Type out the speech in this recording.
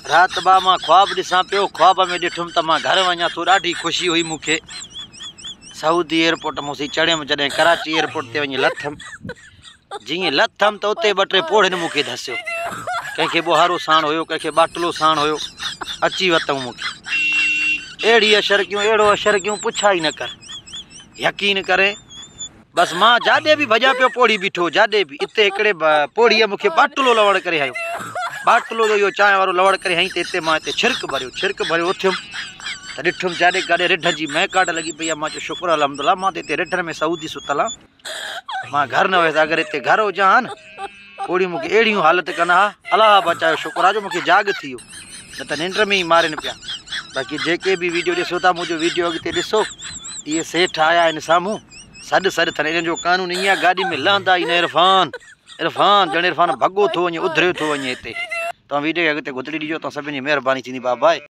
रात बा मां ख्वाब ॾिसां पियो, ख्वाब में ॾिठुमि त मां घर वञा थो। ॾाढी ख़ुशी हुई मूंखे। सऊदी एयरपोर्ट मूंसी चढ़ियमि, जॾहिं कराची एयरपोर्ट ते वञी लथमि, जीअं लथमि त उते ॿ टे पोड़नि मूंखे धसियो। कंहिंखे ॿुहारो साण हुयो, कंहिंखे बाटलो साण हुयो। अची वतऊं मूंखे। अहिड़ी अशर कयूं, अहिड़ो अशर कयूं, पुछा ई न कर। यकीन करे बसि मां जाॾे बि भॼा पियो पोड़ी बीठो, जाॾे बि। इते हिकिड़े पोड़ीअ मूंखे बाटलो लवण करे हयो। बाटलो जो इहो चांहि वारो लवण करे हईं त हिते मां हिते छिरक भरियो उथियुमि त ॾिठुमि जाॾे काॾे रिढ जी महकाट लॻी पई आहे। मां चयो शुक्र अलहमदुल्ला, मां त हिते रिढ में सऊदी सुतल आहियां, मां घर न वियुसि। अगरि हिते घर हुजां हा न, पोड़ी मूंखे अहिड़ियूं हालत कंदा हा। अलाह बचायो, शुक्र आहे जो मूंखे जाग थी वियो, न त निंड में ई मारनि पिया। बाक़ी जेके बि वीडियो ॾिसो था, मुंहिंजो वीडियो अॻिते ॾिसो। इहे सेठ आया आहिनि साम्हूं, सॾु अथनि। इन्हनि जो कानून ईअं आहे, गाॾी में लहंदा ई न इरफान ॼण इरफान भॻो थो वञे, उधरियो थो वञे। हिते तव्हां वीडियो खे अॻिते गुदड़ी ॾिजो, तव्हां सभिनी जी महिरबानी थींदी। बाए बाए।